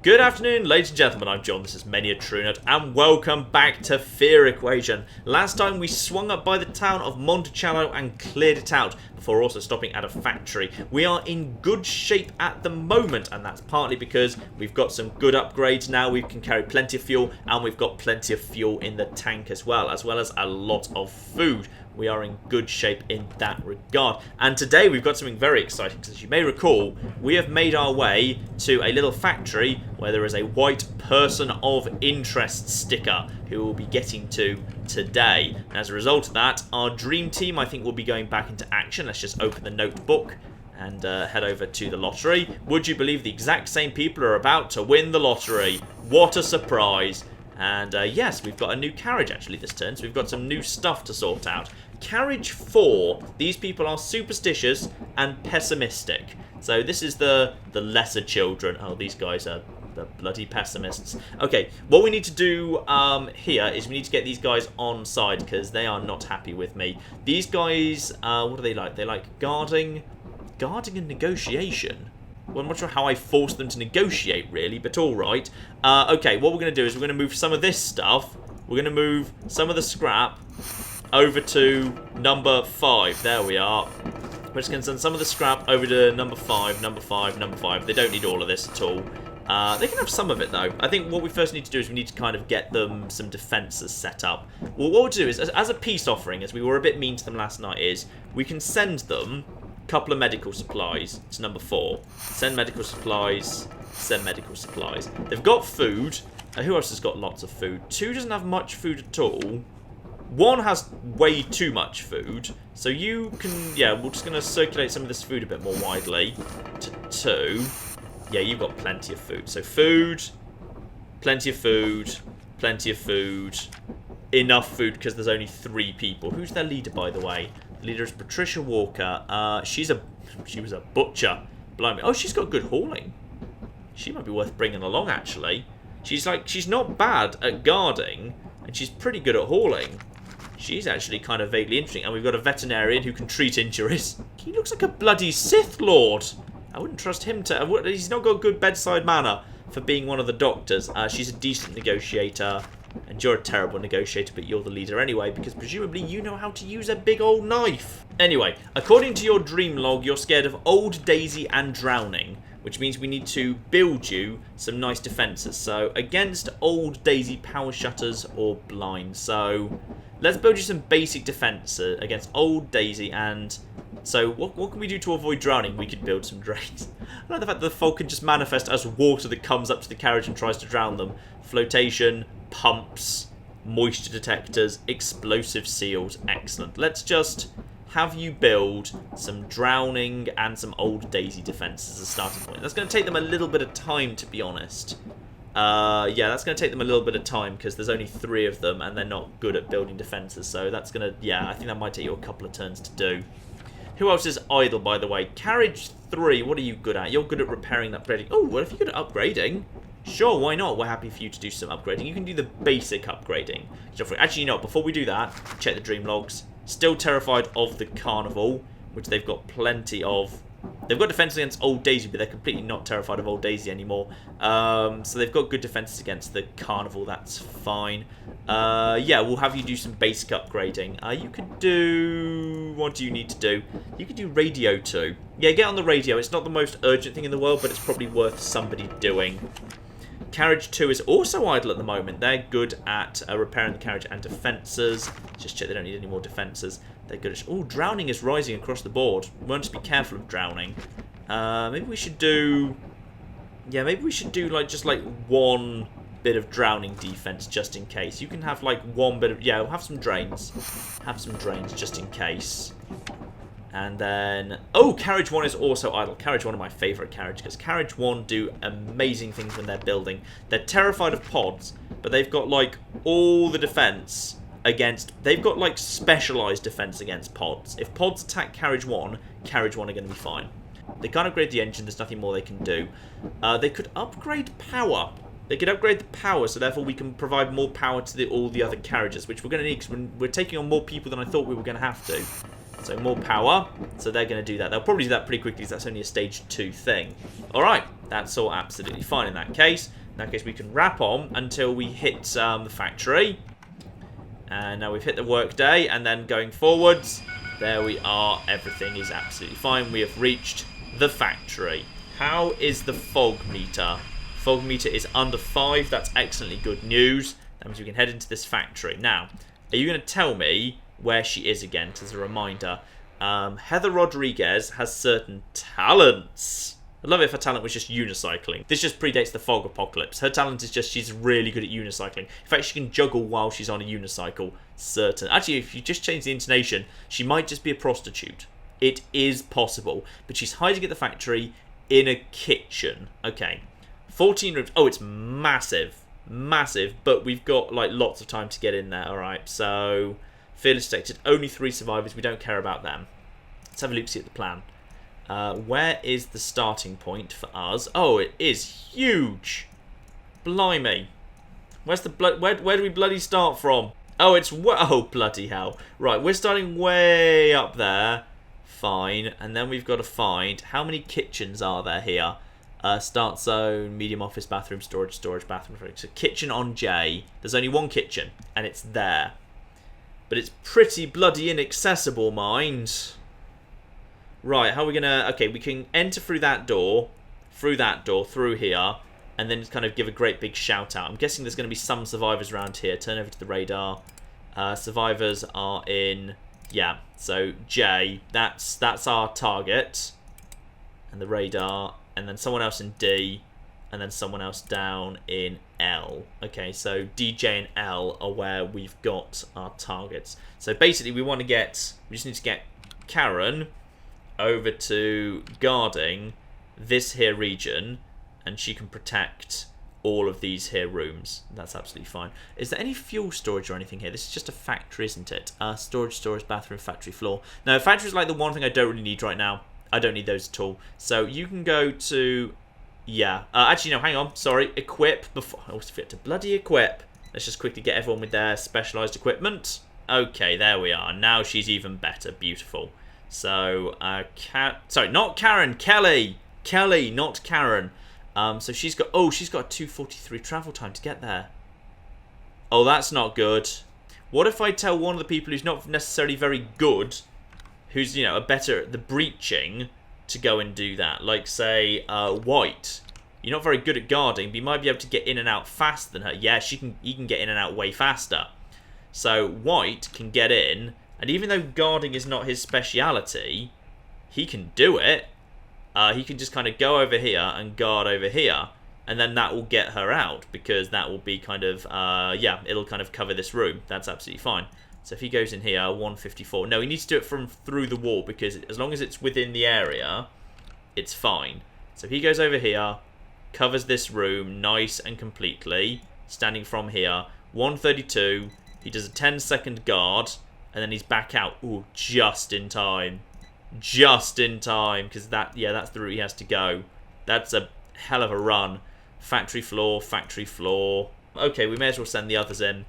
Good afternoon, ladies and gentlemen, I'm John, this is Many a True Nut, and welcome back to Fear Equation. Last time we swung up by the town of Monticello and cleared it out, before also stopping at a factory. We are in good shape at the moment, and that's partly because we've got some good upgrades now, we can carry plenty of fuel, and we've got plenty of fuel in the tank as well as a lot of food. We are in good shape in that regard. And today we've got something very exciting, because as you may recall, we have made our way to a little factory where there is a white person of interest sticker who we'll be getting to today. And as a result of that, our dream team I think will be going back into action. Let's just open the notebook and head over to the lottery. Would you believe the exact same people are about to win the lottery? What a surprise. And yes, we've got a new carriage actually this turn, so we've got some new stuff to sort out. Carriage 4, these people are superstitious and pessimistic. So this is the lesser children. Oh, these guys are the bloody pessimists. Okay, what we need to do here is we need to get these guys on side because they are not happy with me. These guys, what do they like? They like guarding and negotiation. Well, I'm not sure how I forced them to negotiate, really, but alright. Okay, what we're going to do is we're going to move some of this stuff. We're going to move some of the scrap over to number 5. There we are. We're just going to send some of the scrap over to number 5, number 5, number 5. They don't need all of this at all. They can have some of it, though. I think what we first need to do is we need to kind of get them some defences set up. Well, what we'll do is, as a peace offering, as we were a bit mean to them last night, is we can send them couple of medical supplies to number 4. Send medical supplies. Send medical supplies. They've got food. Who else has got lots of food? 2 doesn't have much food at all. 1 has way too much food. So you can... Yeah, we're just going to circulate some of this food a bit more widely. To 2. Yeah, you've got plenty of food. So food. Plenty of food. Plenty of food. Enough food because there's only 3 people. Who's their leader, by the way? The leader is Patricia Walker. She was a butcher. Blimey. Oh, she's got good hauling. She might be worth bringing along, actually. She's not bad at guarding, and she's pretty good at hauling. She's actually kind of vaguely interesting. And we've got a veterinarian who can treat injuries. He looks like a bloody Sith Lord. I wouldn't trust him to... He's not got good bedside manner for being one of the doctors. She's a decent negotiator. And you're a terrible negotiator, but you're the leader anyway, because presumably you know how to use a big old knife. Anyway, according to your dream log, you're scared of old Daisy and drowning, which means we need to build you some nice defences. So, against old Daisy, power shutters or blinds. So, let's build you some basic defences against old Daisy and... So, what can we do to avoid drowning? We could build some drains. I like the fact that the fog can just manifest as water that comes up to the carriage and tries to drown them. Flotation, pumps, moisture detectors, explosive seals. Excellent. Let's just have you build some drowning and some old Daisy defences as a starting point. That's going to take them a little bit of time, to be honest. Yeah, that's going to take them a little bit of time because there's only 3 of them and they're not good at building defences. So that's going to, yeah, I think that might take you a couple of turns to do. Who else is idle, by the way? Carriage 3, what are you good at? You're good at repairing and upgrading. Oh, well, if you're good at upgrading, sure, why not? We're happy for you to do some upgrading. You can do the basic upgrading. Actually, you know, before we do that, check the dream logs. Still terrified of the carnival, which they've got plenty of. They've got defense against old Daisy, but they're completely not terrified of old Daisy anymore. So they've got good defenses against the carnival. That's fine. Yeah, we'll have you do some basic upgrading. You could do... What do you need to do? You could do radio too. Yeah, get on the radio. It's not the most urgent thing in the world, but it's probably worth somebody doing. Carriage 2 is also idle at the moment. They're good at repairing the carriage and defences. Just check they don't need any more defences. They're good at... Oh, drowning is rising across the board. We want to be careful of drowning. Maybe we should do... Yeah, maybe we should do just 1 bit of drowning defense just in case. You can have 1 bit of... Yeah, we'll have some drains. Have some drains just in case. And then... Oh, Carriage 1 is also idle. Carriage 1 are my favourite carriage, because Carriage 1 do amazing things when they're building. They're terrified of pods, but they've got, all the defence against... They've got, specialised defence against pods. If pods attack Carriage 1 are going to be fine. They can't upgrade the engine. There's nothing more they can do. They could upgrade power. They could upgrade the power, so therefore we can provide more power to all the other carriages, which we're going to need, because we're taking on more people than I thought we were going to have to. So more power. So they're going to do that. They'll probably do that pretty quickly because that's only a stage 2 thing. Alright, that's all absolutely fine in that case. In that case, we can wrap on until we hit the factory. And now we've hit the workday, and then going forwards, there we are. Everything is absolutely fine. We have reached the factory. How is the fog meter? Fog meter is under 5. That's excellently good news. That means we can head into this factory. Now, are you going to tell me where she is again, as a reminder? Heather Rodriguez has certain talents. I'd love it if her talent was just unicycling. This just predates the fog apocalypse. Her talent is just she's really good at unicycling. In fact, she can juggle while she's on a unicycle. Certain. Actually, if you just change the intonation, she might just be a prostitute. It is possible. But she's hiding at the factory in a kitchen. Okay. 14 rooms. Oh, it's massive. Massive. But we've got, like, lots of time to get in there. Alright, so... Fearless detected. Only 3 survivors. We don't care about them. Let's have a look, see at the plan. Where is the starting point for us? Oh, it is huge. Blimey. Where's the where do we bloody start from? Oh, it's oh bloody hell. Right, we're starting way up there. Fine, and then we've got to find how many kitchens are there here. Start zone, medium office, bathroom, storage, bathroom. So kitchen on J. There's only one kitchen, and it's there. But it's pretty bloody inaccessible, mind. Right, how are we going to... Okay, we can enter through that door, through here, and then just kind of give a great big shout out. I'm guessing there's going to be some survivors around here. Turn over to the radar. Survivors are in... Yeah, so J, that's our target. And the radar, and then someone else in D, and then someone else down in L. Okay, so D, J, and L are where we've got our targets. So basically we just need to get Karen over to guarding this here region, and she can protect all of these here rooms. That's absolutely fine. Is there any fuel storage or anything here? This is just a factory, isn't it? Storage, bathroom, factory floor. No, factory is like the one thing I don't really need right now. I don't need those at all. So you can go to... Yeah. Actually, no, hang on. Sorry. Equip before... I always forget to bloody equip. Let's just quickly get everyone with their specialised equipment. Okay, there we are. Now she's even better. Beautiful. So, sorry, not Karen, Kelly. Kelly, not Karen. So she's got, she's got a 2:43 travel time to get there. Oh, that's not good. What if I tell one of the people who's not necessarily very good, who's, you know, a better at the breaching, to go and do that? Like, say, White. You're not very good at guarding, but you might be able to get in and out faster than her. Yeah, he can get in and out way faster. So, White can get in... And even though guarding is not his speciality, he can do it. He can just kind of go over here and guard over here. And then that will get her out. Because that will be kind of, yeah, it'll kind of cover this room. That's absolutely fine. So if he goes in here, 154. No, he needs to do it from through the wall. Because as long as it's within the area, it's fine. So if he goes over here, covers this room nice and completely. Standing from here, 132. He does a 10-second guard. And then he's back out. Ooh, just in time. Just in time. Because that, yeah, that's the route he has to go. That's a hell of a run. Factory floor, factory floor. Okay, we may as well send the others in.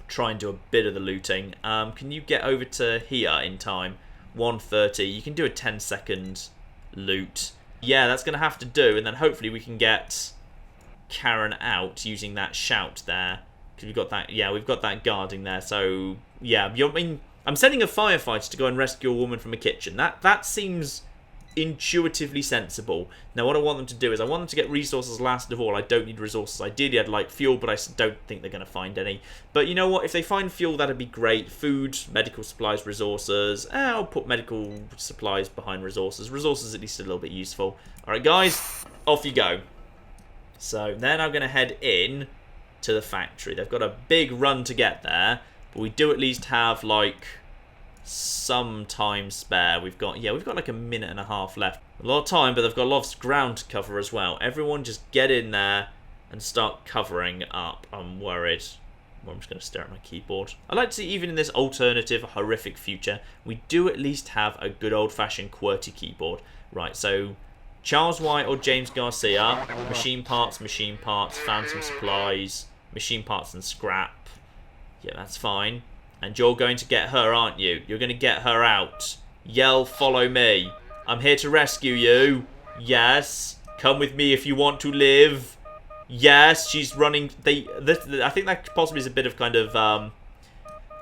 Try and do a bit of the looting. Can you get over to here in time? 130. You can do a 10-second loot. Yeah, that's going to have to do. And then hopefully we can get Karen out using that shout there. Because we've got that, yeah, we've got that guarding there. So, yeah, I mean, I'm sending a firefighter to go and rescue a woman from a kitchen. That seems intuitively sensible. Now, what I want them to do is I want them to get resources last of all. I don't need resources. Ideally, I'd like fuel, but I don't think they're going to find any. But you know what? If they find fuel, that'd be great. Food, medical supplies, resources. I'll put medical supplies behind resources. Resources at least a little bit useful. All right, guys, off you go. So then I'm going to head in to the factory. They've got a big run to get there, but we do at least have like some time spare. We've got like a minute and a half left. A lot of time, but they've got a lot of ground to cover as well. Everyone just get in there and start covering up. I'm worried. Well, I'm just going to stare at my keyboard. I like to see, even in this alternative, horrific future, we do at least have a good old-fashioned QWERTY keyboard. Right, so Charles White or James Garcia, machine parts, found some supplies, machine parts and scrap. Yeah, that's fine. And you're going to get her, aren't you? You're going to get her out. Yell, follow me. I'm here to rescue you. Yes. Come with me if you want to live. Yes, she's running. I think that possibly is a bit of kind of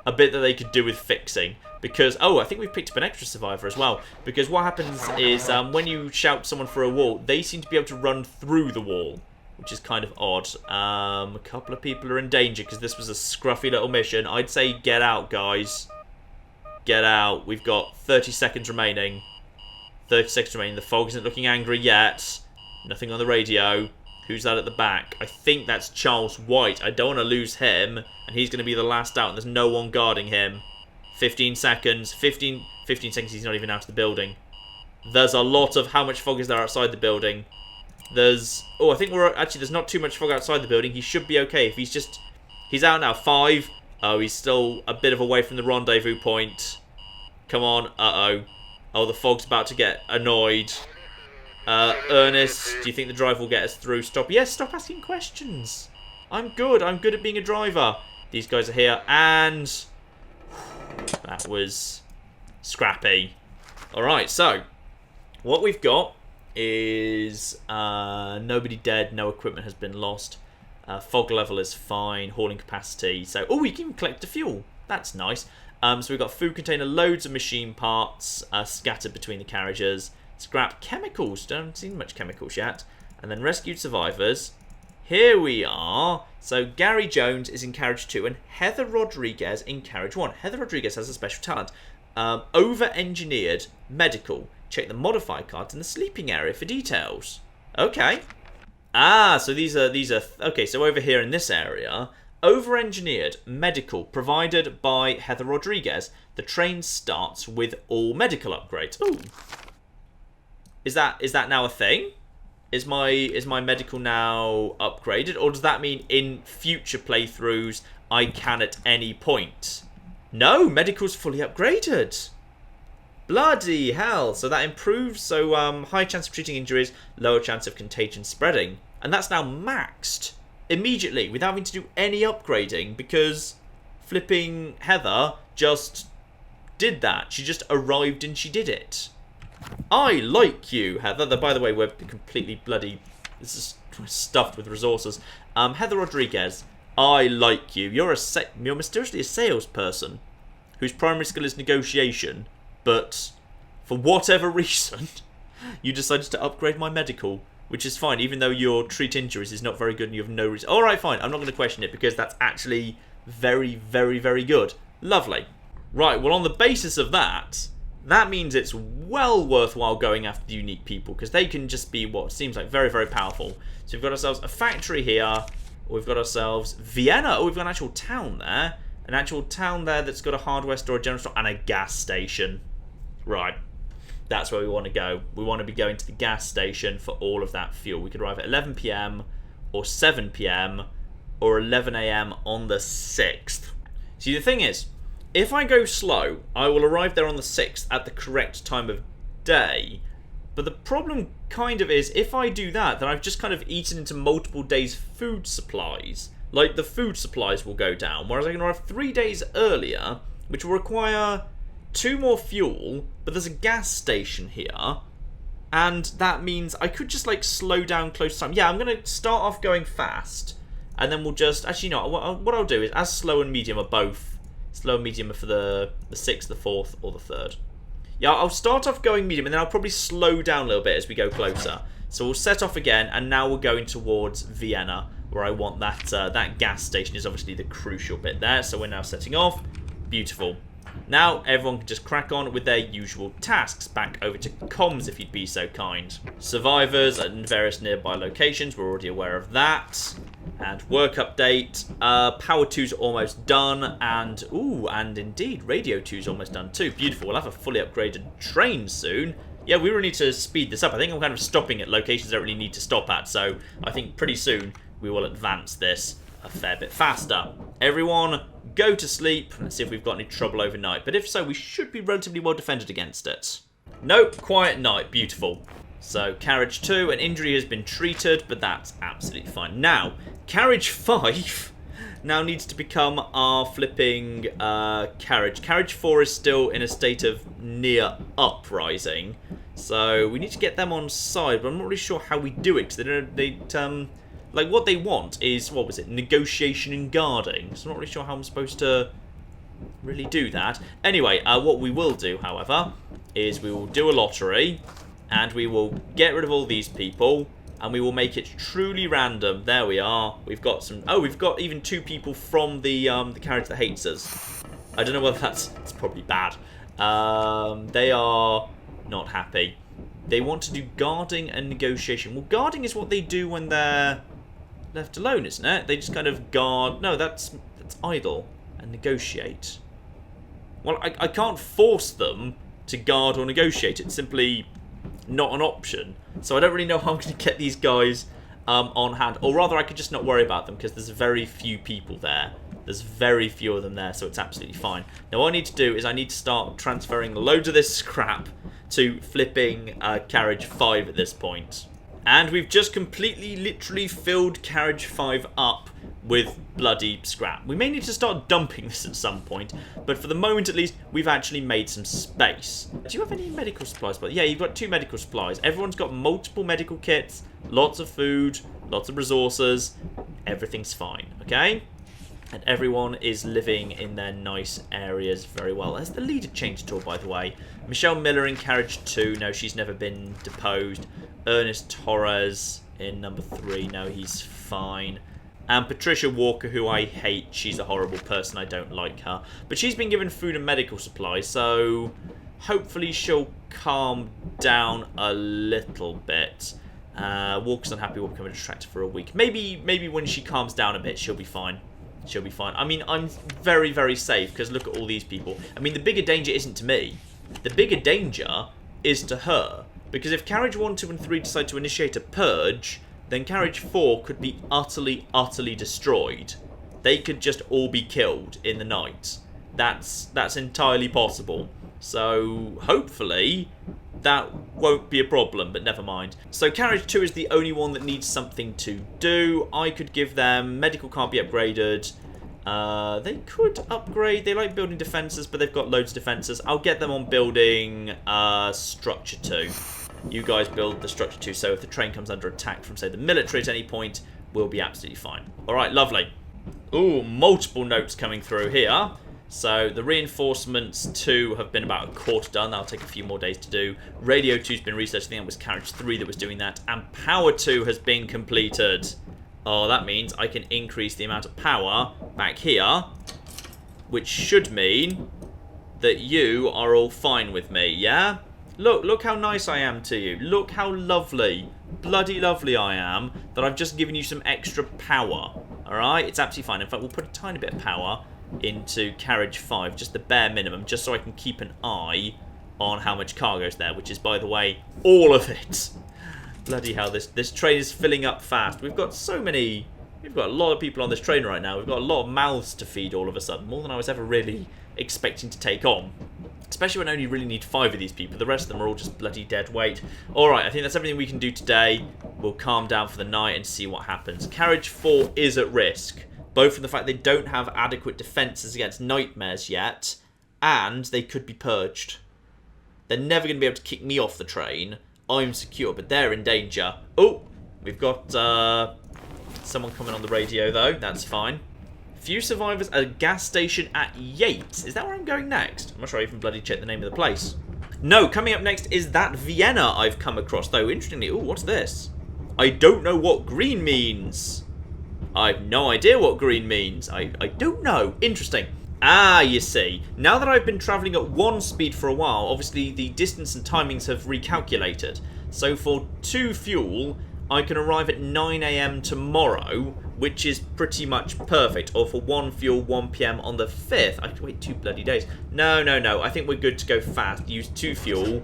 a bit that they could do with fixing, because I think we've picked up an extra survivor as well. Because what happens is when you shout someone for a wall, they seem to be able to run through the wall, which is kind of odd. A couple of people are in danger because this was a scruffy little mission. I'd say get out, guys. Get out. We've got 30 seconds remaining. 30 seconds remaining. The fog isn't looking angry yet. Nothing on the radio. Who's that at the back? I think that's Charles White. I don't want to lose him, and he's going to be the last out, and there's no one guarding him. 15 seconds. 15 seconds, he's not even out of the building. There's a lot of... How much fog is there outside the building? There's... Oh, I think we're... Actually, there's not too much fog outside the building. He should be okay. If he's just... He's out now. 5. Oh, he's still a bit of a way from the rendezvous point. Come on. Uh-oh. Oh, the fog's about to get annoyed. Ernest, do you think the drive will get us through? Stop. Yes, stop asking questions. I'm good. I'm good at being a driver. These guys are here, and that was scrappy. Alright, so what we've got is nobody dead, no equipment has been lost. Fog level is fine, hauling capacity. So, oh, we can collect the fuel. That's nice. So we've got food container, loads of machine parts scattered between the carriages. Scrap chemicals. Don't see much chemicals yet. And then rescued survivors. Here we are. So Gary Jones is in carriage 2 and Heather Rodriguez in carriage 1. Heather Rodriguez has a special talent. Over-engineered medical. Check the modify cards in the sleeping area for details. Okay. Ah, so these are okay, so over here in this area, over-engineered medical provided by Heather Rodriguez. The train starts with all medical upgrades. Ooh. Is that now a thing? Is my medical now upgraded, or does that mean in future playthroughs I can at any point? No, medical's fully upgraded. Bloody hell! So that improves. So high chance of treating injuries, lower chance of contagion spreading, and that's now maxed immediately without having to do any upgrading because flipping Heather just did that. She just arrived and she did it. I like you, Heather. By the way, we're completely bloody... This is stuffed with resources. Heather Rodriguez, I like you. You're mysteriously a salesperson whose primary skill is negotiation, but for whatever reason, you decided to upgrade my medical, which is fine, even though your treat injuries is not very good and you have no reason. Alright, fine. I'm not going to question it because that's actually very, very, very good. Lovely. Right, well, on the basis of that... That means it's well worthwhile going after the unique people, because they can just be what seems like very, very powerful. So we've got ourselves a factory here. We've got ourselves Vienna. Oh, we've got an actual town there. An actual town there that's got a hardware store, a general store, and a gas station. Right. That's where we want to go. We want to be going to the gas station for all of that fuel. We could arrive at 11 PM or 7 PM or 11 AM on the 6th. See, the thing is, if I go slow, I will arrive there on the 6th at the correct time of day. But the problem kind of is, if I do that, then I've just kind of eaten into multiple days' food supplies. Like, the food supplies will go down, whereas I can arrive 3 days earlier, which will require 2 more fuel, but there's a gas station here. And that means I could just, like, slow down close time. Yeah, I'm going to start off going fast, and then we'll just... Actually, no, what I'll do is, as slow and medium are both... Slow and medium for the 6th, the 4th, or the 3rd. Yeah, I'll start off going medium, and then I'll probably slow down a little bit as we go closer. So we'll set off again, and now we're going towards Vienna, where I want that that gas station is obviously the crucial bit there. So we're now setting off. Beautiful. Now everyone can just crack on with their usual tasks. Back over to comms, if you'd be so kind. Survivors at various nearby locations. We're already aware of that. And work update. Power 2's almost done. And, ooh, and indeed, Radio 2's almost done too. Beautiful. We'll have a fully upgraded train soon. Yeah, we really need to speed this up. I think I'm kind of stopping at locations I don't really need to stop at. So I think pretty soon we will advance this a fair bit faster. Everyone, go to sleep. Let's see if we've got any trouble overnight. But if so, we should be relatively well defended against it. Nope, quiet night. Beautiful. So, carriage 2, an injury has been treated, but that's absolutely fine. Now, carriage 5 now needs to become our flipping carriage. Carriage 4 is still in a state of near uprising. So we need to get them on side, but I'm not really sure how we do it. Because like what they want is, what was it, negotiation and guarding. So I'm not really sure how I'm supposed to really do that. Anyway, what we will do, however, is we will do a lottery, and we will get rid of all these people, and we will make it truly random. There we are. We've got some... Oh, we've got even 2 people from the carriage that hates us. I don't know whether that's... It's probably bad. They are not happy. They want to do guarding and negotiation. Well, guarding is what they do when they're left alone, isn't it? They just kind of guard... No, that's idle. And negotiate. Well, I can't force them to guard or negotiate. It's simply not an option. So I don't really know how I'm going to get these guys on hand. Or rather, I could just not worry about them because there's very few people there. There's very few of them there, so it's absolutely fine. Now, what I need to do is I need to start transferring loads of this scrap to flipping carriage 5 at this point. And we've just completely, literally filled carriage 5 up with bloody scrap. We may need to start dumping this at some point, but for the moment at least, we've actually made some space. Do you have any medical supplies? Yeah, you've got 2 medical supplies. Everyone's got multiple medical kits, lots of food, lots of resources. Everything's fine, okay? And everyone is living in their nice areas very well. Has the leader changed at all, by the way? Michelle Miller in carriage 2. No, she's never been deposed. Ernest Torres in number 3. No, he's fine. And Patricia Walker, who I hate. She's a horrible person. I don't like her. But she's been given food and medical supplies, so hopefully she'll calm down a little bit. Walker's unhappy. Will become a distractor for a week. Maybe when she calms down a bit, she'll be fine. She'll be fine. I mean, I'm very, very safe because look at all these people. I mean, the bigger danger isn't to me. The bigger danger is to her. Because if Carriage 1, 2, and 3 decide to initiate a purge, then Carriage 4 could be utterly, utterly destroyed. They could just all be killed in the night. That's entirely possible. So, hopefully, that won't be a problem, but never mind. So, Carriage 2 is the only one that needs something to do. I could give them... Medical can't be upgraded. They could upgrade. They like building defences, but they've got loads of defences. I'll get them on building Structure 2. You guys build the Structure 2, so if the train comes under attack from, say, the military at any point, we'll be absolutely fine. Alright, lovely. Ooh, multiple notes coming through here. So, the reinforcements 2 have been about a quarter done. That'll take a few more days to do. Radio 2's been researched. I think that was Carriage 3 that was doing that. And Power 2 has been completed. Oh, that means I can increase the amount of power back here, which should mean that you are all fine with me, yeah? Look how nice I am to you. Look how lovely, bloody lovely I am that I've just given you some extra power. Alright? It's absolutely fine. In fact, we'll put a tiny bit of power into Carriage 5, just the bare minimum, just so I can keep an eye on how much cargo's there, which is, by the way, all of it. Bloody hell, this train is filling up fast. We've got so many... We've got a lot of people on this train right now. We've got a lot of mouths to feed all of a sudden, more than I was ever really expecting to take on. Especially when I only really need 5 of these people. The rest of them are all just bloody dead weight. Alright, I think that's everything we can do today. We'll calm down for the night and see what happens. Carriage 4 is at risk. Both from the fact they don't have adequate defences against nightmares yet, and they could be purged. They're never going to be able to kick me off the train. I'm secure, but they're in danger. Oh, we've got someone coming on the radio, though. That's fine. Few survivors at a gas station at Yates. Is that where I'm going next? I'm not sure I even bloody checked the name of the place. No, coming up next is that Vienna I've come across, though. Interestingly, ooh, what's this? I don't know what green means. I've no idea what green means. I don't know. Interesting. Ah, you see. Now that I've been travelling at 1 speed for a while, obviously the distance and timings have recalculated. So for 2 fuel, I can arrive at 9 AM tomorrow, which is pretty much perfect. Or for 1 fuel, 1 PM on the 5th. I have to wait 2 bloody days. No. I think we're good to go fast. Use 2 fuel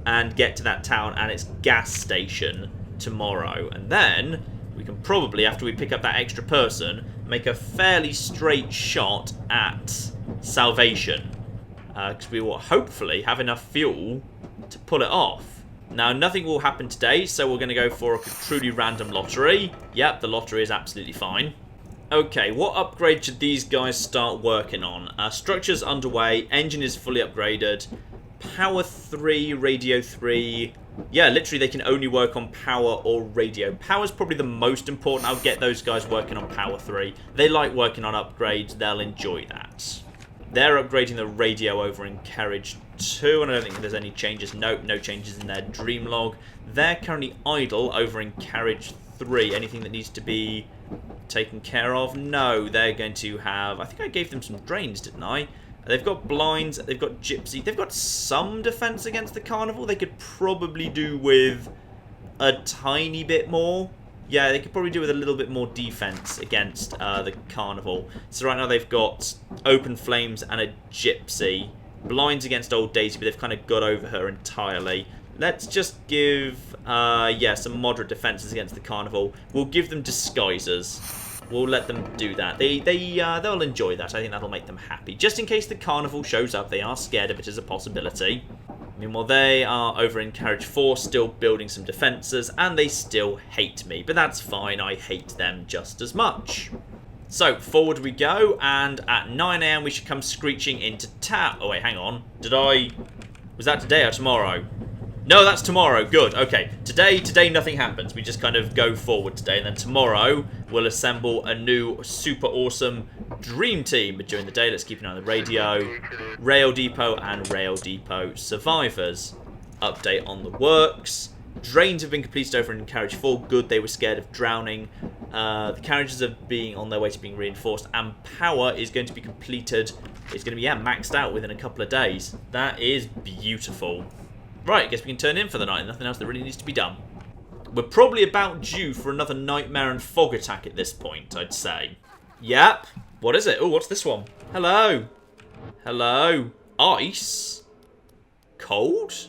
and get to that town and its gas station tomorrow. And then we can probably, after we pick up that extra person, make a fairly straight shot at Salvation. Because we will hopefully have enough fuel to pull it off. Now, nothing will happen today, so we're going to go for a truly random lottery. Yep, the lottery is absolutely fine. Okay, what upgrade should these guys start working on? Structure's underway, engine is fully upgraded, power 3, radio 3. Yeah, literally they can only work on power or radio. Power's probably the most important. I'll get those guys working on power 3. They like working on upgrades, they'll enjoy that. They're upgrading the radio over in carriage 2, and I don't think there's any changes. Nope, no changes in their dream log. They're currently idle over in carriage 3. Anything that needs to be taken care of? No, they're going to have... I think I gave them some drains, didn't I? They've got blinds, they've got gypsy, they've got some defense against the carnival. They could probably do with a tiny bit more. Yeah, they could probably do with a little bit more defense against the carnival. So right now they've got open flames and a gypsy. Blinds against old Daisy, but they've kind of got over her entirely. Let's just give, yeah, some moderate defenses against the carnival. We'll give them disguisers. We'll let them do that. They'll enjoy that. I think that'll make them happy. Just in case the carnival shows up, they are scared of it as a possibility. Meanwhile, they are over in carriage 4, still building some defences, and they still hate me. But that's fine. I hate them just as much. So, forward we go, and at 9 AM we should come screeching into town. Oh, wait, hang on. Was that today or tomorrow? No, that's tomorrow. Good. Okay. Today nothing happens. We just kind of go forward today, and then tomorrow we'll assemble a new super awesome dream team. But during the day, let's keep an eye on the radio, Rail Depot, and Rail Depot survivors. Update on the works. Drains have been completed over in carriage 4. Good. They were scared of drowning. The carriages are being on their way to being reinforced, and power is going to be completed. It's going to be maxed out within a couple of days. That is beautiful. Right, I guess we can turn in for the night. Nothing else that really needs to be done. We're probably about due for another nightmare and fog attack at this point, I'd say. Yep. What is it? Oh, what's this one? Hello. Hello. Ice. Cold?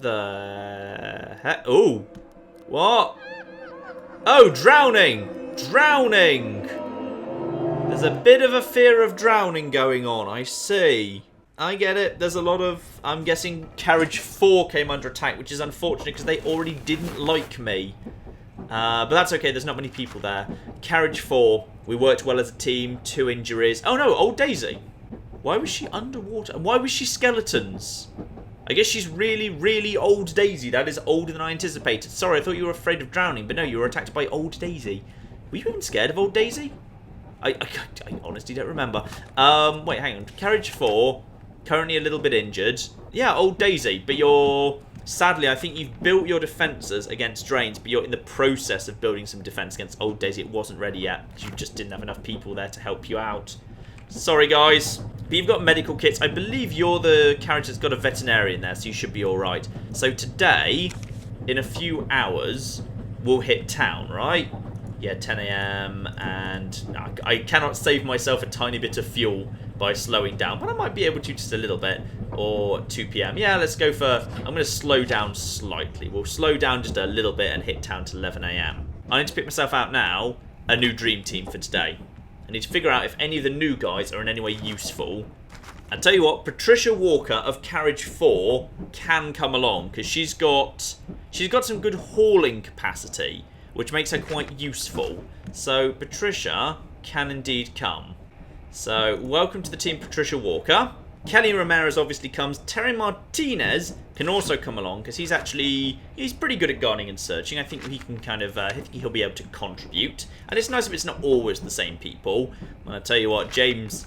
The heck? Oh. What? Oh, drowning. Drowning. There's a bit of a fear of drowning going on, I see. I get it. There's a lot of... I'm guessing carriage 4 came under attack, which is unfortunate because they already didn't like me. But that's okay. There's not many people there. Carriage 4. We worked well as a team. 2 injuries. Oh, no. Old Daisy. Why was she underwater? And why was she skeletons? I guess she's really, really old Daisy. That is older than I anticipated. Sorry, I thought you were afraid of drowning. But no, you were attacked by old Daisy. Were you even scared of old Daisy? I honestly don't remember. Wait, hang on. Carriage 4... Currently a little bit injured. Yeah, old Daisy, but you're... Sadly, I think you've built your defences against drains, but you're in the process of building some defence against old Daisy. It wasn't ready yet, because you just didn't have enough people there to help you out. Sorry, guys. But you've got medical kits. I believe you're the carriage that's got a veterinarian there, so you should be alright. So today, in a few hours, we'll hit town, right? Yeah, 10 AM, and I cannot save myself a tiny bit of fuel by slowing down, but I might be able to just a little bit, or 2 PM. Yeah, let's go for... I'm going to slow down slightly. We'll slow down just a little bit and hit town to 11 AM. I need to pick myself out now a new dream team for today. I need to figure out if any of the new guys are in any way useful. I'll tell you what, Patricia Walker of Carriage 4 can come along, because she's got some good hauling capacity, which makes her quite useful. So Patricia can indeed come. So welcome to the team, Patricia Walker. Kelly Ramirez obviously comes. Terry Martinez can also come along because he's pretty good at gardening and searching. I think he can kind of, I think he'll be able to contribute. And it's nice if it's not always the same people. I'll tell you what, James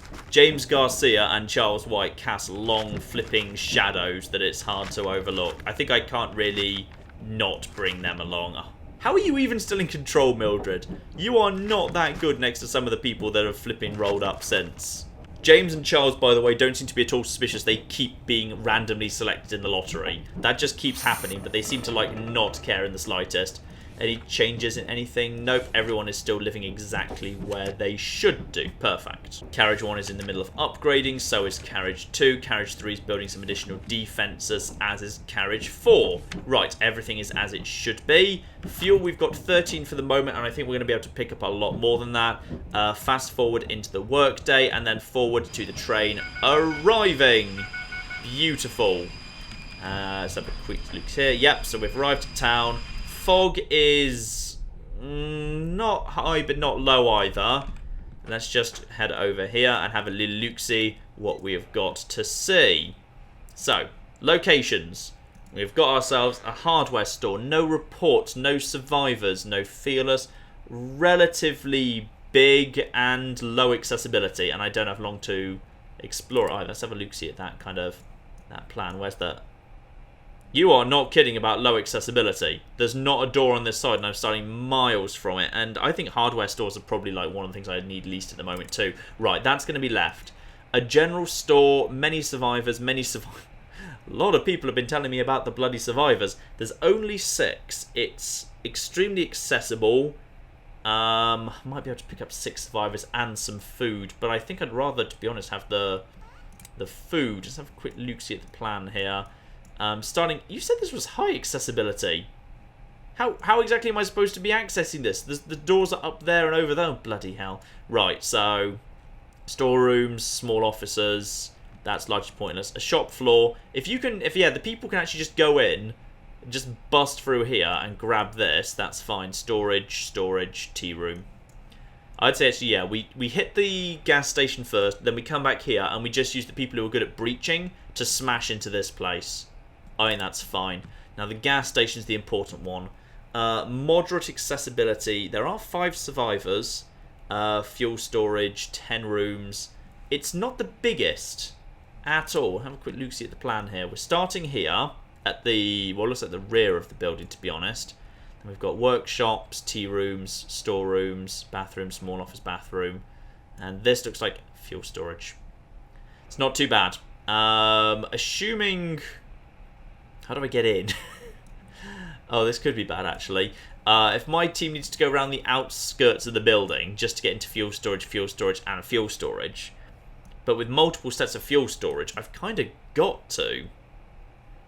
Garcia and Charles White cast long flipping shadows that it's hard to overlook. I think I can't really not bring them along. How are you even still in control, Mildred? You are not that good next to some of the people that have flipping rolled up since. James and Charles, by the way, don't seem to be at all suspicious. They keep being randomly selected in the lottery. That just keeps happening, but they seem to, like, not care in the slightest. Any changes in anything? Nope, everyone is still living exactly where they should do. Perfect. Carriage 1 is in the middle of upgrading, so is Carriage 2. Carriage 3 is building some additional defences, as is Carriage 4. Right, everything is as it should be. Fuel, we've got 13 for the moment, and I think we're going to be able to pick up a lot more than that. Fast forward into the workday, and then forward to the train arriving. Beautiful. Let's have a quick look here. Yep, so we've arrived at town. Fog is not high, but not low either. Let's just head over here and have a little look-see what we have got to see. So, locations. We've got ourselves a hardware store. No reports, no survivors, no feelers. Relatively big and low accessibility. And I don't have long to explore it either. Let's have a look-see at that that plan. Where's that? You are not kidding about low accessibility. There's not a door on this side and I'm starting miles from it. And I think hardware stores are probably like one of the things I need least at the moment too. Right, that's going to be left. A general store, many survivors, A lot of people have been telling me about the bloody survivors. There's only 6. It's extremely accessible. Might be able to pick up 6 survivors and some food. But I think I'd rather, to be honest, have the food. Just have a quick look-see at the plan here. Starting, you said this was high accessibility. How exactly am I supposed to be accessing this? The doors are up there and over there. Oh, bloody hell. Right, so storerooms, small offices. That's largely pointless. A shop floor. If the people can actually just go in, just bust through here and grab this, that's fine. Storage, tea room. I'd say actually, yeah, we hit the gas station first, then we come back here and we just use the people who are good at breaching to smash into this place. I think that's fine. Now the gas station's the important one. Moderate accessibility. There are 5 survivors. Fuel storage, 10 rooms. It's not the biggest at all. Have a quick look-see at the plan here. We're starting here at the, well, looks like the rear of the building, to be honest. And we've got workshops, tea rooms, storerooms, bathroom, small office bathroom. And this looks like fuel storage. It's not too bad. Assuming... How do I get in? Oh, this could be bad, actually. If my team needs to go around the outskirts of the building just to get into fuel storage, and fuel storage, but with multiple sets of fuel storage, I've kind of got to.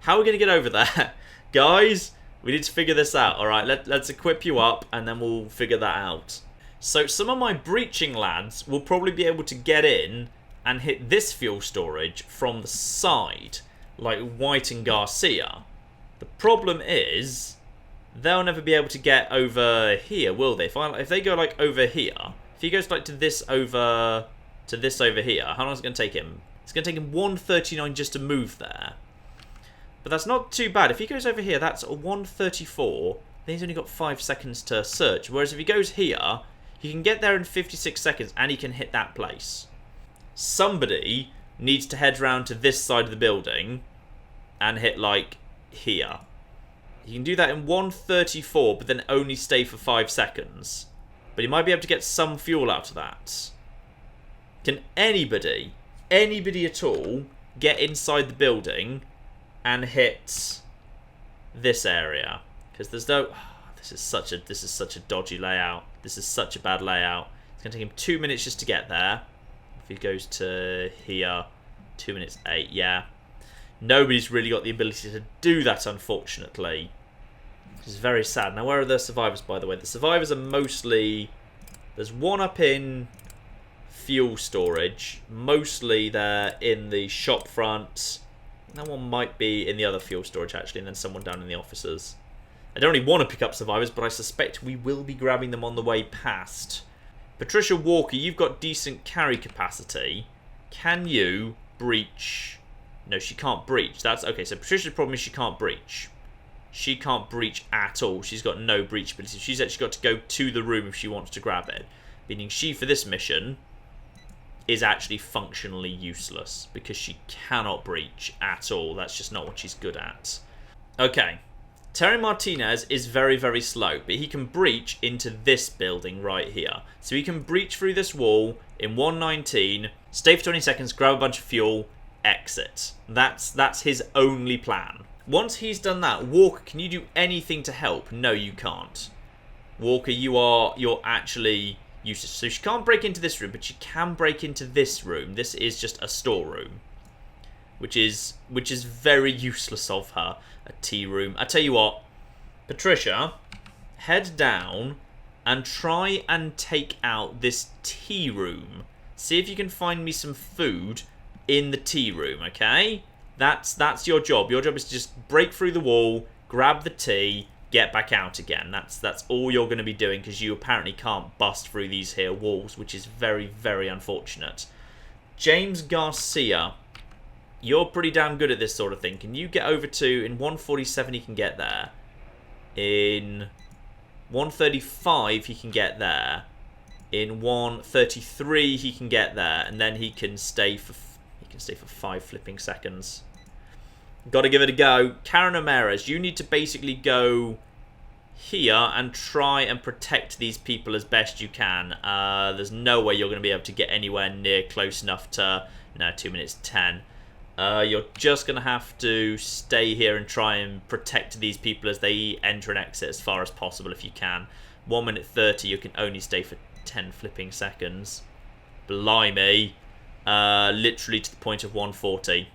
How are we going to get over there? Guys, we need to figure this out. All right, let's equip you up, and then we'll figure that out. So some of my breaching lads will probably be able to get in and hit this fuel storage from the side, like White and Garcia. The problem is, they'll never be able to get over here, will they? If they go like over here, if he goes like to this over here, how long is it going to take him? It's going to take him 1:39 just to move there. But that's not too bad. If he goes over here, that's a 1:34. Then he's only got 5 seconds to search. Whereas if he goes here, he can get there in 56 seconds and he can hit that place. Somebody needs to head round to this side of the building and hit like here. He can do that in 1:34, but then only stay for 5 seconds. But he might be able to get some fuel out of that. Can anybody at all, get inside the building and hit this area? Because there's no... This is such a dodgy layout. This is such a bad layout. It's going to take him 2 minutes just to get there. If he goes to here, 2 minutes 8, yeah. Nobody's really got the ability to do that, unfortunately. Which is very sad. Now, where are the survivors, by the way? The survivors are mostly... There's one up in fuel storage. Mostly they're in the shop front. That one might be in the other fuel storage, actually, and then someone down in the offices. I don't really want to pick up survivors, but I suspect we will be grabbing them on the way past. Patricia Walker, you've got decent carry capacity. Can you breach... No, she can't breach. That's okay. So Patricia's problem is she can't breach. She can't breach at all. She's got no breach ability. She's actually got to go to the room if she wants to grab it. Meaning she, for this mission, is actually functionally useless because she cannot breach at all. That's just not what she's good at. Okay. Terry Martinez is very, very slow, but he can breach into this building right here. So he can breach through this wall in 1:19, stay for 20 seconds, grab a bunch of fuel, exit. That's his only plan. Once he's done that, Walker, can you do anything to help? No, you can't. Walker, you're actually useless. So she can't break into this room, but she can break into this room. This is just a storeroom, which is very useless of her. A tea room. I tell you what, Patricia, head down and try and take out this tea room. See if you can find me some food in the tea room, okay? That's your job. Your job is to just break through the wall, grab the tea, get back out again. That's all you're going to be doing, because you apparently can't bust through these here walls, which is very, very unfortunate. James Garcia, you're pretty damn good at this sort of thing. Can you get over to... In 147 he can get there. In 135 he can get there. In 133 he can get there. And then he can stay for 5 flipping seconds. Got to give it a go. Karen Ramirez, you need to basically go here and try and protect these people as best you can. There's no way you're going to be able to get anywhere near close enough to... No, 2 minutes 10. You're just going to have to stay here and try and protect these people as they enter and exit as far as possible if you can. 1 minute 30, you can only stay for 10 flipping seconds. Blimey. Literally to the point of 140.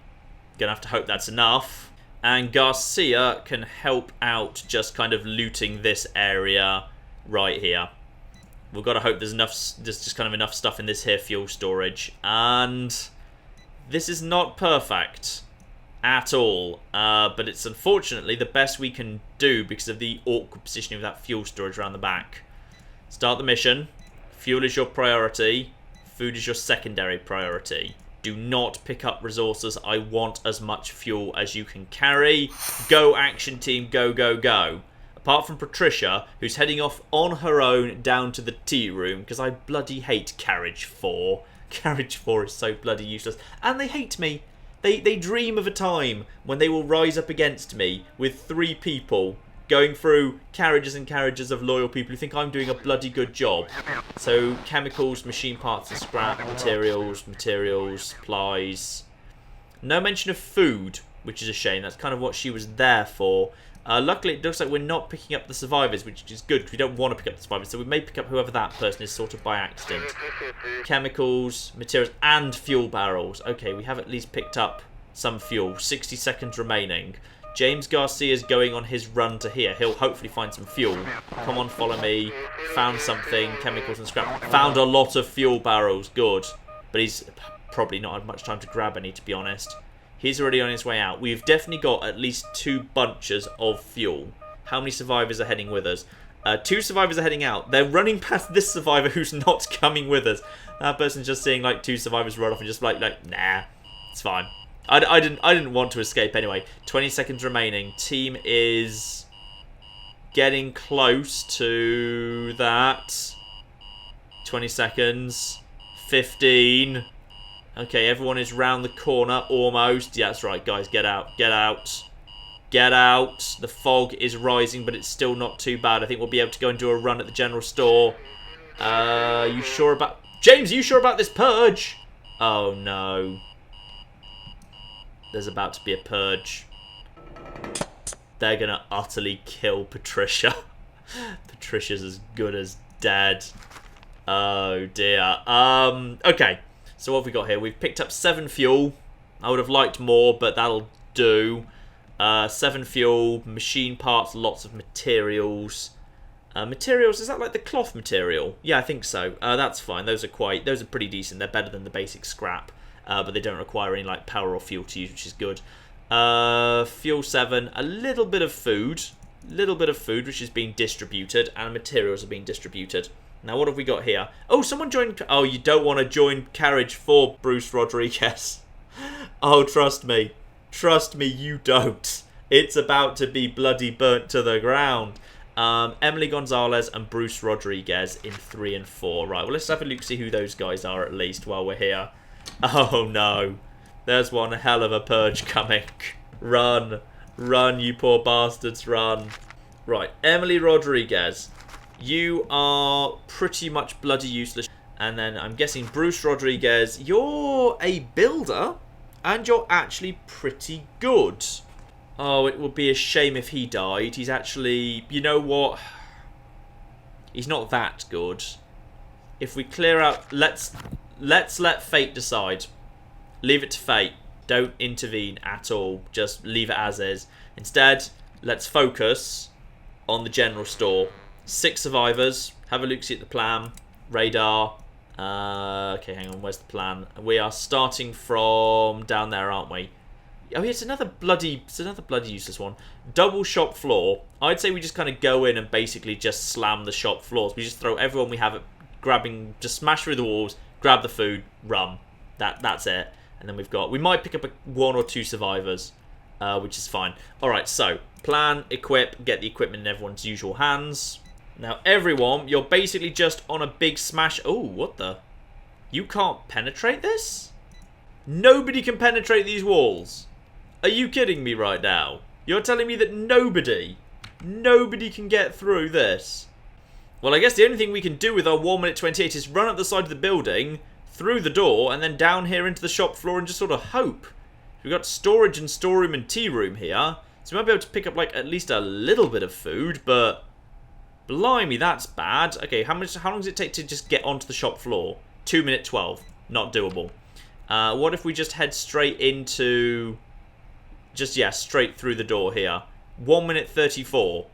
Gonna have to hope that's enough. And Garcia can help out just kind of looting this area right here. We've got to hope there's just kind of enough stuff in this here fuel storage. And this is not perfect at all. But it's unfortunately the best we can do because of the awkward positioning of that fuel storage around the back. Start the mission. Fuel is your priority. Food is your secondary priority. Do not pick up resources. I want as much fuel as you can carry. Go, action team. Go, go, go. Apart from Patricia, who's heading off on her own down to the tea room, because I bloody hate Carriage 4. Carriage 4 is so bloody useless. And they hate me. They dream of a time when they will rise up against me with 3 people going through carriages and carriages of loyal people who think I'm doing a bloody good job. So, chemicals, machine parts and scrap, materials, supplies. No mention of food, which is a shame. That's kind of what she was there for. Luckily, it looks like we're not picking up the survivors, which is good, because we don't want to pick up the survivors. So we may pick up whoever that person is, sort of by accident. Chemicals, materials, and fuel barrels. Okay, we have at least picked up some fuel. 60 seconds remaining. James Garcia's going on his run to here. He'll hopefully find some fuel. Come on, follow me. Found something. Chemicals and scrap. Found a lot of fuel barrels. Good. But he's probably not had much time to grab any, to be honest. He's already on his way out. We've definitely got at least 2 bunches of fuel. How many survivors are heading with us? 2 survivors are heading out. They're running past this survivor who's not coming with us. That person's just seeing like 2 survivors run off and just like nah, it's fine. I didn't want to escape anyway. 20 seconds remaining. Team is getting close to that. 20 seconds. 15. Okay, everyone is round the corner almost. Yeah, that's right, guys. Get out. Get out. Get out. The fog is rising, but it's still not too bad. I think we'll be able to go and do a run at the general store. You sure about... James, are you sure about this purge? Oh, no. There's about to be a purge. They're going to utterly kill Patricia. Patricia's as good as dead. Oh, dear. Okay. So what have we got here? We've picked up 7 fuel. I would have liked more, but that'll do. 7 fuel, machine parts, lots of materials. Materials, is that like the cloth material? Yeah, I think so. That's fine. Those are pretty decent. They're better than the basic scrap. But they don't require any like power or fuel to use, which is good. Fuel 7, a little bit of food. Which is being distributed, and materials are being distributed. Now, what have we got here? Oh, someone joined... Oh, you don't want to join Carriage 4, Bruce Rodriguez. Oh, trust me. Trust me, you don't. It's about to be bloody burnt to the ground. Emily Gonzalez and Bruce Rodriguez in 3 and 4. Right, well, let's have a look, see who those guys are at least while we're here. Oh, no. There's one hell of a purge coming. Run. Run, you poor bastards, run. Right, Emily Rodriguez. You are pretty much bloody useless. And then I'm guessing Bruce Rodriguez, you're a builder, and you're actually pretty good. Oh, it would be a shame if he died. He's actually, you know what? He's not that good. If we clear out, let's let fate decide. Leave it to fate. Don't intervene at all. Just leave it as is. Instead, let's focus on the general store. 6 survivors. Have a look-see at the plan. Radar. Okay, hang on. Where's the plan? We are starting from down there, aren't we? Oh, yeah, it's another bloody useless one. Double shop floor. I'd say we just kind of go in and basically just slam the shop floors. We just throw everyone we have at grabbing, just smash through the walls, grab the food, run. That's it. And then we might pick up one or two survivors, which is fine. All right, so plan, equip, get the equipment in everyone's usual hands. Now, everyone, you're basically just on a big smash. Oh, what the? You can't penetrate this? Nobody can penetrate these walls. Are you kidding me right now? You're telling me that nobody can get through this? Well, I guess the only thing we can do with our 1 minute 28 is run up the side of the building, through the door, and then down here into the shop floor and just sort of hope. We've got storage and storeroom and tea room here, so we might be able to pick up like at least a little bit of food, but blimey, that's bad. Okay, how long does it take to just get onto the shop floor? 2 minute 12. Not doable. What if we just head straight into... straight through the door here. 1 minute 34.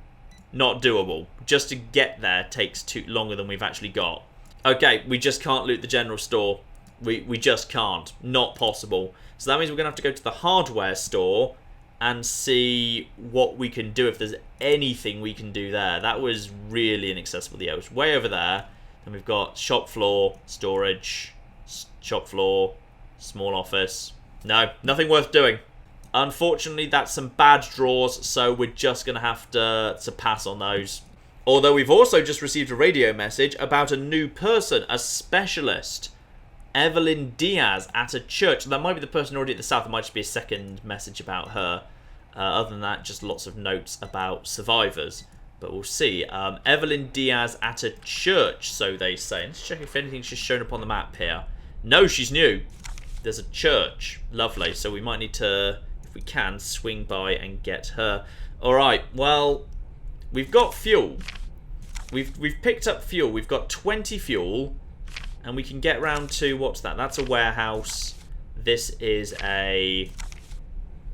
Not doable. Just to get there takes longer than we've actually got. Okay, we just can't loot the general store. We just can't. Not possible. So that means we're going to have to go to the hardware store and see what we can do, if there's anything we can do there. That was really inaccessible. It was way over there. And we've got shop floor, storage, shop floor, small office. No, nothing worth doing. Unfortunately, that's some bad draws, so we're just going to have to pass on those. Although we've also just received a radio message about a new person, a specialist. Evelyn Diaz at a church. That might be the person already at the south. It might just be a second message about her. Other than that, just lots of notes about survivors. But we'll see. Evelyn Diaz at a church, so they say. Let's check if anything's just shown up on the map here. No, she's new. There's a church. Lovely. So we might need to, if we can, swing by and get her. Alright, well, we've got fuel. We've picked up fuel. We've got 20 fuel. And we can get round to, what's that? That's a warehouse. This is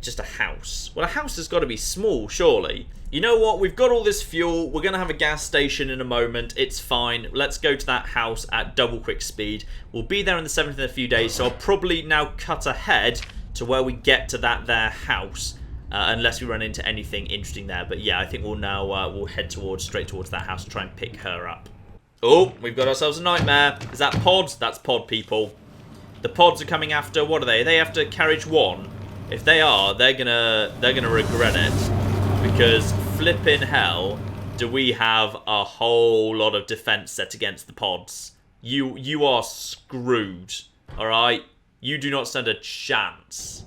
just a house. Well, a house has got to be small, surely. You know what? We've got all this fuel. We're going to have a gas station in a moment. It's fine. Let's go to that house at double quick speed. We'll be there in the 7th in a few days, so I'll probably now cut ahead to where we get to their house. Unless we run into anything interesting there. But yeah, I think we'll now we'll head straight towards that house and try and pick her up. Oh, we've got ourselves a nightmare. Is that pods? That's pod people. The pods are coming after, what are they? Are they after carriage 1? If they are, they're gonna regret it. Because flippin' hell, do we have a whole lot of defense set against the pods. You are screwed. Alright? You do not stand a chance.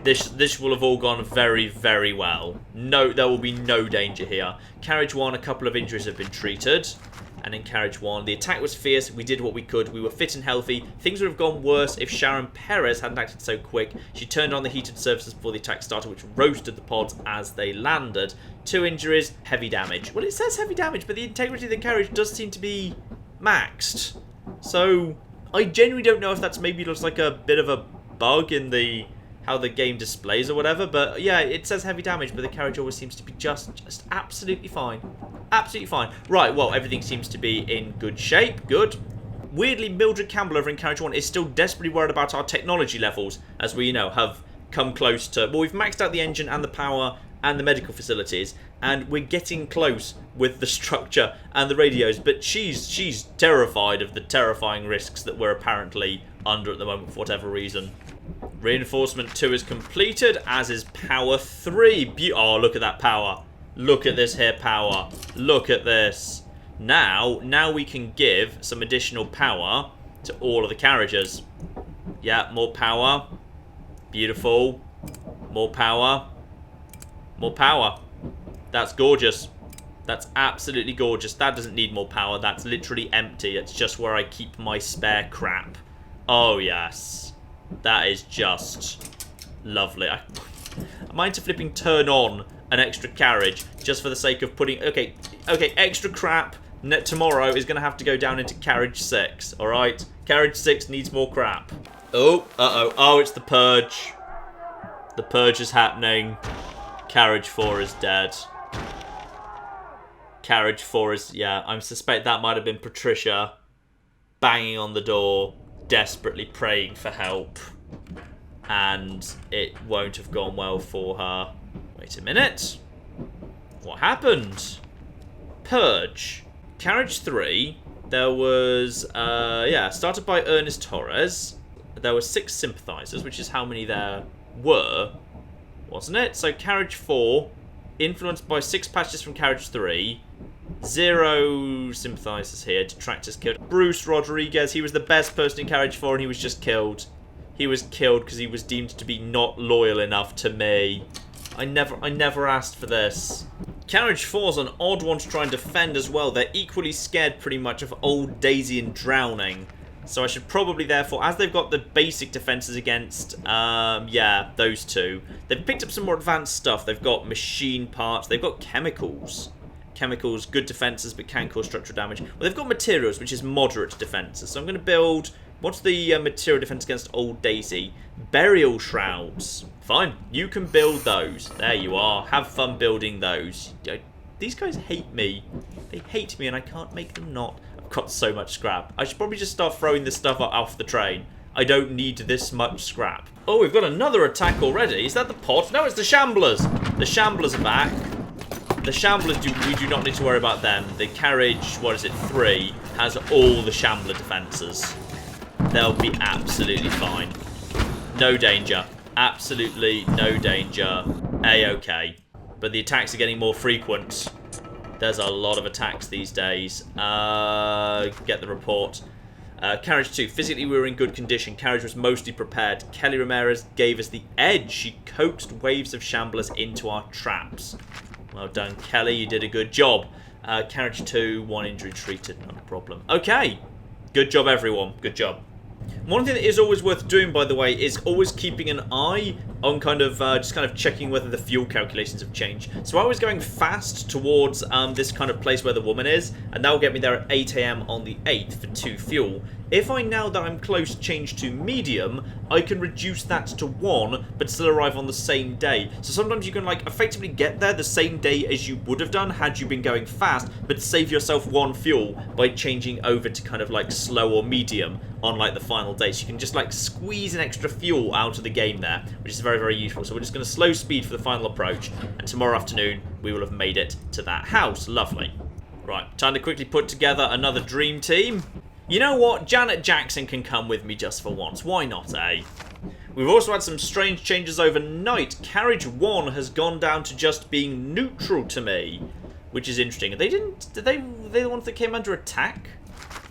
This will have all gone very, very well. No, there will be no danger here. Carriage 1, a couple of injuries have been treated. And in Carriage 1, the attack was fierce. We did what we could. We were fit and healthy. Things would have gone worse if Sharon Perez hadn't acted so quick. She turned on the heated surfaces before the attack started, which roasted the pods as they landed. 2 injuries, heavy damage. Well, it says heavy damage, but the integrity of the carriage does seem to be maxed. So, I genuinely don't know if that's maybe just like a bit of a bug in the... how the game displays or whatever, but yeah, it says heavy damage, but the carriage always seems to be just absolutely fine. Absolutely fine. Right, well, everything seems to be in good shape. Good. Weirdly, Mildred Campbell over in Carriage 1 is still desperately worried about our technology levels, as we, have come close to... Well, we've maxed out the engine and the power and the medical facilities, and we're getting close with the structure and the radios, but she's terrified of the terrifying risks that we're apparently under at the moment for whatever reason. Reinforcement 2 is completed, as is power 3. Oh, look at that power. Look at this here power. Look at this. Now we can give some additional power to all of the carriages. Yeah, more power. Beautiful. More power. More power. That's gorgeous. That's absolutely gorgeous. That doesn't need more power. That's literally empty. It's just where I keep my spare crap. Oh, yes. That is just lovely. I mind to flipping turn on an extra carriage just for the sake of putting... Okay, extra crap tomorrow is going to have to go down into carriage 6, alright? Carriage 6 needs more crap. Oh, uh-oh. Oh, it's the purge. The purge is happening. Carriage 4 is dead. Carriage 4 is... Yeah, I suspect that might have been Patricia banging on the door, desperately praying for help. and it won't have gone well for her. Wait a minute. What happened? Purge. Carriage 3. There was, started by Ernest Torres. There were 6 sympathisers, which is how many there were, wasn't it? So Carriage 4, influenced by 6 patches from Carriage 3. 0 sympathisers here. Detractors killed. Bruce Rodriguez, he was the best person in Carriage 4 and he was just killed. He was killed because he was deemed to be not loyal enough to me. I never asked for this. Carriage 4's an odd one to try and defend as well. They're equally scared pretty much of Old Daisy and drowning. So I should probably therefore, as they've got the basic defences against, those two. They've picked up some more advanced stuff. They've got machine parts. They've got chemicals. Chemicals, good defences, but can cause structural damage. Well, they've got materials, which is moderate defences. So I'm going to build... What's the material defense against Old Daisy? Burial shrouds. Fine, you can build those. There you are. Have fun building those. These guys hate me. They hate me and I can't make them not. I've got so much scrap. I should probably just start throwing this stuff off the train. I don't need this much scrap. Oh, we've got another attack already. Is that the pod? No, it's the Shamblers. The Shamblers are back. The Shamblers, we do not need to worry about them. The Carriage, 3, has all the Shambler defences. They'll be absolutely fine. No danger. Absolutely no danger. A-okay. But the attacks are getting more frequent. There's a lot of attacks these days. Get the report. Carriage 2. Physically, we were in good condition. Carriage was mostly prepared. Kelly Ramirez gave us the edge. She coaxed waves of Shamblers into our traps. Well done, Kelly. You did a good job. Carriage 2. 1 injury treated. Not a problem. Okay. Good job, everyone. Good job. One thing that is always worth doing, by the way, is always keeping an eye on just checking whether the fuel calculations have changed. So I was going fast towards this kind of place where the woman is, and that will get me there at 8 AM on the 8th for 2 fuel. If I, now that I'm close, change to medium, I can reduce that to 1, but still arrive on the same day. So sometimes you can, effectively get there the same day as you would have done had you been going fast, but save yourself 1 fuel by changing over to slow or medium on, the final day. So you can just, squeeze an extra fuel out of the game there, which is very, very useful. So we're just going to slow speed for the final approach, and tomorrow afternoon we will have made it to that house. Lovely. Right, time to quickly put together another dream team. You know what? Janet Jackson can come with me just for once. Why not, eh? We've also had some strange changes overnight. Carriage 1 has gone down to just being neutral to me, which is interesting. They the ones that came under attack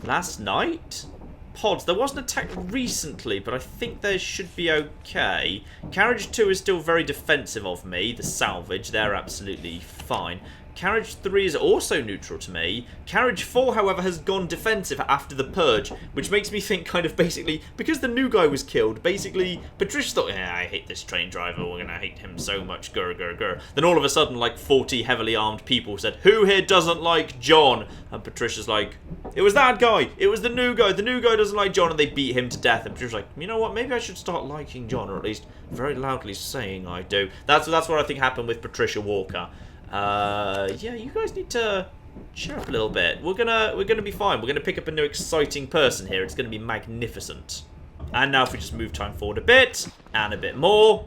last night? Pods. There was an attack recently, but I think they should be okay. Carriage 2 is still very defensive of me. The salvage, they're absolutely fine. Carriage 3 is also neutral to me. Carriage 4, however, has gone defensive after the purge, which makes me think basically, because the new guy was killed, basically, Patricia thought, yeah, I hate this train driver, we're gonna hate him so much, grr, grr, grr. Then all of a sudden, 40 heavily armed people said, who here doesn't like John? And Patricia's like, it was that guy, it was the new guy doesn't like John, and they beat him to death. And Patricia's like, you know what, maybe I should start liking John, or at least very loudly saying I do. That's what I think happened with Patricia Walker. Yeah, you guys need to cheer up a little bit. We're gonna be fine. We're gonna pick up a new exciting person here. It's gonna be magnificent. And now if we just move time forward a bit, and a bit more,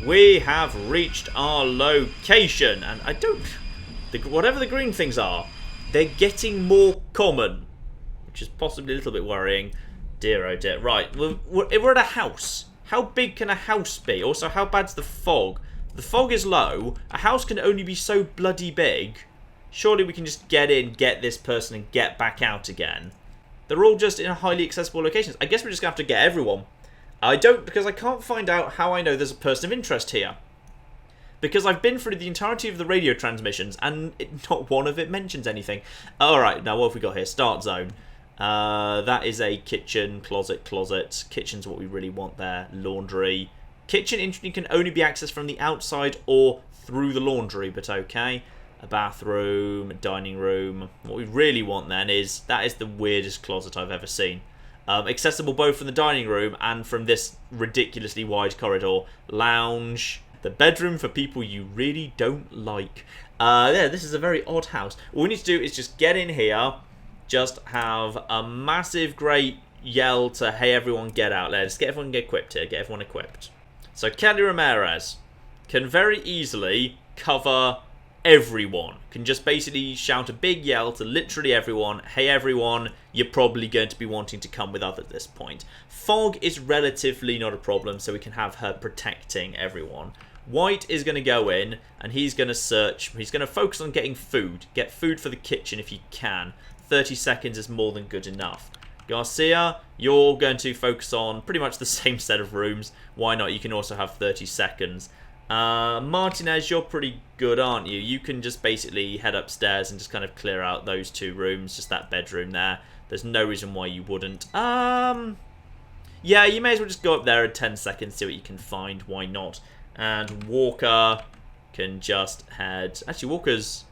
we have reached our location. And I don't... whatever the green things are, they're getting more common, which is possibly a little bit worrying. Dear oh dear. Right, we're at a house. How big can a house be? Also, how bad's the fog? The fog is low. A house can only be so bloody big. Surely we can just get in, get this person, and get back out again. They're all just in highly accessible locations. I guess we're just going to have to get everyone. Because I can't find out how I know there's a person of interest here. Because I've been through the entirety of the radio transmissions, and not one of it mentions anything. Alright, now what have we got here? Start zone. That is a kitchen, closet. Kitchen's what we really want there. Laundry. Kitchen, interesting, can only be accessed from the outside or through the laundry, but okay. A bathroom, a dining room. What we really want then is, that is the weirdest closet I've ever seen. Accessible both from the dining room and from this ridiculously wide corridor. Lounge. The bedroom for people you really don't like. Yeah, this is a very odd house. All we need to do is just get in here, just have a massive, great yell to, hey, everyone, get out. Let's get everyone equipped here. Get everyone equipped. So Kelly Ramirez can very easily cover everyone. Can just basically shout a big yell to literally everyone. Hey, everyone, you're probably going to be wanting to come with us at this point. Fog is relatively not a problem, so we can have her protecting everyone. White is going to go in, and he's going to search. He's going to focus on getting food. Get food for the kitchen if you can. 30 seconds is more than good enough. Garcia, you're going to focus on pretty much the same set of rooms. Why not? You can also have 30 seconds. Martinez, you're pretty good, aren't you? You can just basically head upstairs and just kind of clear out those 2 rooms. Just that bedroom there. There's no reason why you wouldn't. Yeah, you may as well just go up there in 10 seconds, see what you can find. Why not? And Walker can just head... Actually, Walker's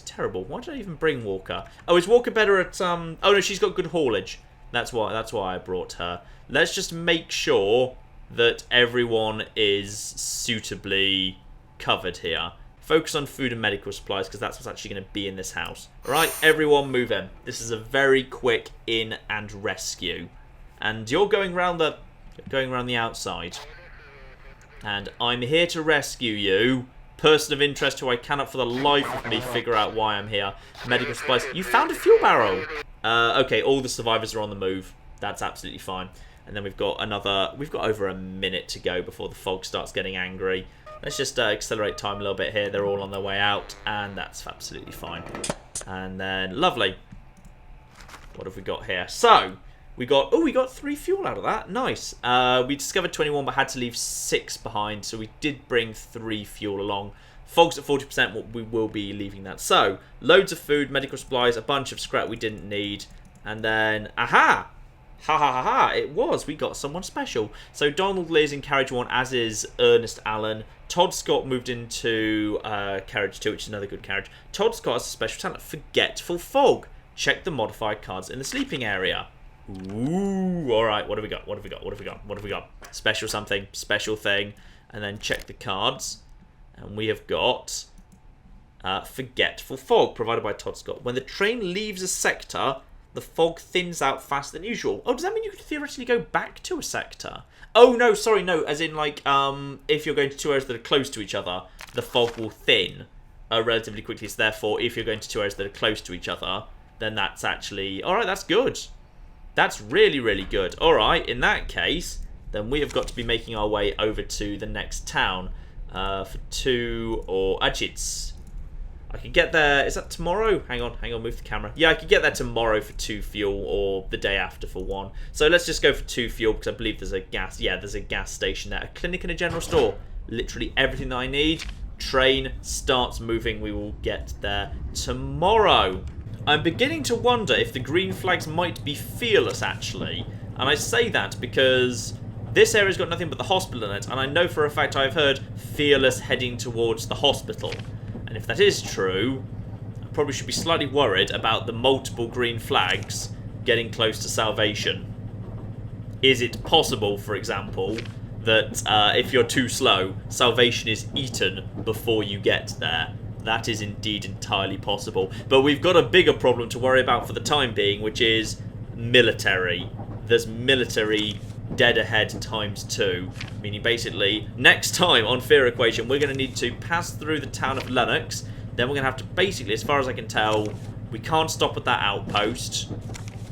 terrible. Why did I even bring Walker? Oh, is Walker better at... Oh, no, she's got good haulage. That's why I brought her. Let's just make sure that everyone is suitably covered here. Focus on food and medical supplies, because that's what's actually going to be in this house. All right, everyone move in. This is a very quick in and rescue. And you're going around the outside. And I'm here to rescue you. Person of interest who I cannot for the life of me figure out why I'm here. Medical supplies. You found a fuel barrel. Okay, all the survivors are on the move. That's absolutely fine. And then we've got over a minute to go before the fog starts getting angry. Let's just accelerate time a little bit here. They're all on their way out, and that's absolutely fine. And then, lovely. What have we got here? So, we got 3 fuel out of that. Nice. We discovered 21, but had to leave 6 behind, so we did bring 3 fuel along. Fog's at 40%, we will be leaving that. So, loads of food, medical supplies, a bunch of scrap we didn't need, and then, aha! Ha ha ha ha, it was. We got someone special. So Donald Lee is in carriage 1, as is Ernest Allen. Todd Scott moved into carriage 2, which is another good carriage. Todd Scott has a special talent, Forgetful Fog. Check the modified cards in the sleeping area. Ooh, alright, what have we got? What have we got? What have we got? What have we got? Special something, special thing. And then check the cards. And we have got Forgetful Fog, provided by Todd Scott. When the train leaves a sector, the fog thins out faster than usual. Oh, does that mean you could theoretically go back to a sector? Oh, no, sorry, no. As in, like, if you're going to 2 areas that are close to each other, the fog will thin relatively quickly. So, therefore, if you're going to 2 areas that are close to each other, then that's actually... Alright, that's good. That's really, really good. Alright, in that case, then we have got to be making our way over to the next town for 2 or... Actually, it's... I could get there... Is that tomorrow? Hang on, move the camera. Yeah, I could get there tomorrow for 2 fuel, or the day after for 1. So let's just go for 2 fuel, because I believe there's a gas... Yeah, there's a gas station there. A clinic and a general store. Literally everything that I need. Train starts moving. We will get there tomorrow. I'm beginning to wonder if the green flags might be fearless, actually. And I say that because this area's got nothing but the hospital in it, and I know for a fact I've heard fearless heading towards the hospital. And if that is true, I probably should be slightly worried about the multiple green flags getting close to salvation. Is it possible, for example, that if you're too slow, salvation is eaten before you get there? That is indeed entirely possible. But we've got a bigger problem to worry about for the time being, which is military. There's military dead ahead ×2, meaning basically next time on Fear Equation we're going to need to pass through the town of Lennox. Then we're going to have to basically, as far as I can tell, we can't stop at that outpost,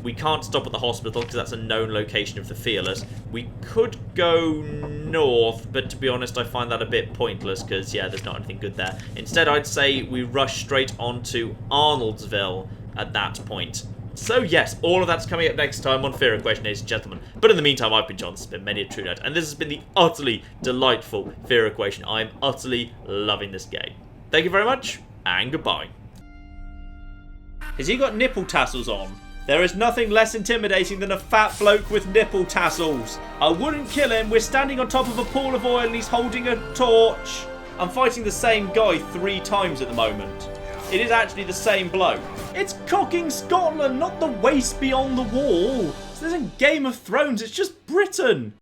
we can't stop at the hospital because that's a known location of the Fearless. We could go north, but to be honest I find that a bit pointless because yeah, there's not anything good there. Instead I'd say we rush straight on to Arnoldsville at that point. So yes, all of that's coming up next time on Fear Equation, ladies and gentlemen. But in the meantime, I've been John, this has been Many a True Nerd, and this has been the utterly delightful Fear Equation. I'm utterly loving this game. Thank you very much, and goodbye. Has he got nipple tassels on? There is nothing less intimidating than a fat bloke with nipple tassels. I wouldn't kill him. We're standing on top of a pool of oil and he's holding a torch. I'm fighting the same guy 3 times at the moment. It is actually the same bloke. It's cocking Scotland, not the waste beyond the wall. This isn't Game of Thrones, it's just Britain.